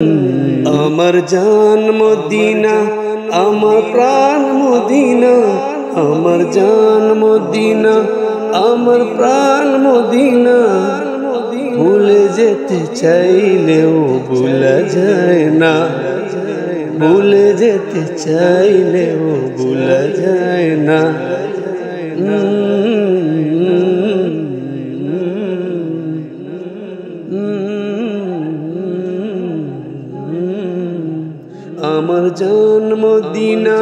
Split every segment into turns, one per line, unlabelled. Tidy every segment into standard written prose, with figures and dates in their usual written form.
আমার জান মদিনা, আমার প্রাণ মদিনা, আমার জান মদিনা, আমার প্রাণ মদিনা। ভুলে যেতে চাইলেও ভুলা যায় না, ভুলে যেতে চাইলেও ভুলা যায় না। আমার জান মদিনা,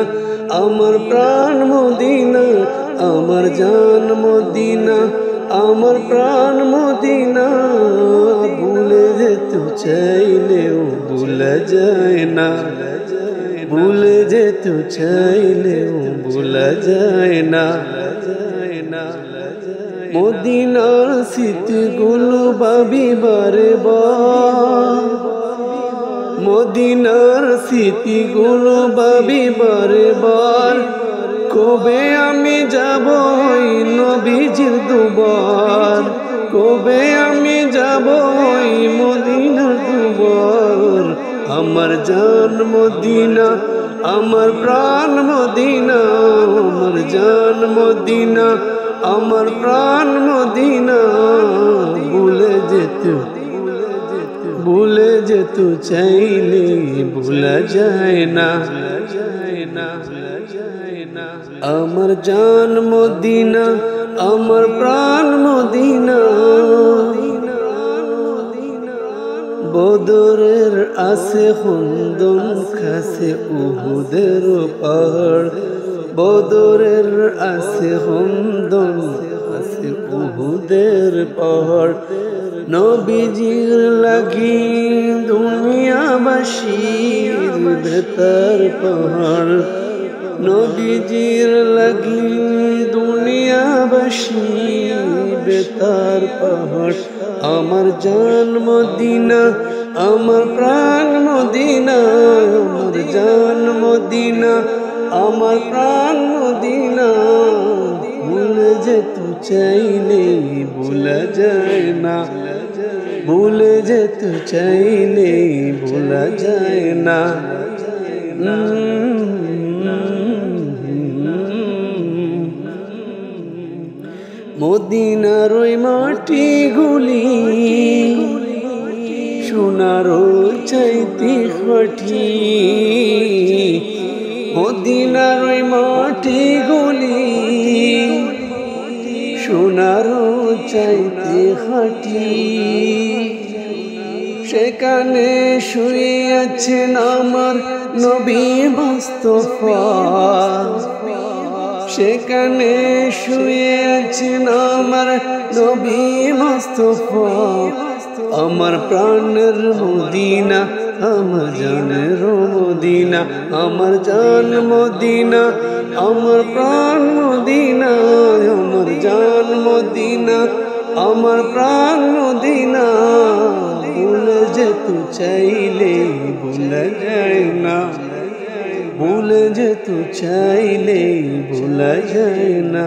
আমার প্রাণ মদিনা, আমার জান মদিনা, আমার প্রাণ মদিনা। ভুলে যেতে চাইলেও ভুলা যায় না, ভুলে যেতে চাইলেও ভুলা যায় না। মদিনার স্মৃতিগুলো ভাবি বারে বার, মদিনার স্মৃতিগুলো ভাবি বারে বার। কবে আমি যাব ওই নবীজির দুবার, কবে আমি যাব ওই মদিনার দুবার। আমার জান মদিনা, আমার প্রাণ মদিনা, আমার জান মদিনা, আমার প্রাণ মদিনা। ভুলে যেতে, ভুলে যেতে চাইলে ভুলা যায় না। আমার জান মদিনা, আমার প্রাণ মদিনা। বদরের আছে খুন্দন খাসে উহুদের পাহাড়, বদরের আছে খুন্দন আছে উহুদের পাহাড়। নবীজির লাগি দুনিয়াবাসীর বেতার পাহাড়, নবীজির লাগি দুনিয়াবাসীর বেতার পাহাড়। আমার জান মদিনা, আমার প্রাণ মদিনা, আমার জান মদিনা, আমার প্রাণ মদিনা। ভুলে যেতে চাইলে ভুলা যায় না, ভুলে যেতে চাইলে ভুলা যায় না। মদিনার ওই মাটিগুলি সোনারও চাইতে খাঁটি, মদিনার ওই মাটিগুলি সোনারও চাইতে খাঁটি। সেখানে শুয়ে আছেন আমার নবী মুস্তাফা, সেখানে শুয়ে আছেন আমার নবী মুস্তাফা। আমার প্রাণের মদিনা, আমার জানের মদিনা, আমার জান মদিনা, আমার প্রাণ মদিনা, আমার জান মদিনা, আমার প্রাণ মদিনা। ভুলে যেতে চাইলে ভুলা যায় না, ভুলে যেতে চাইলে ভুলা যায় না।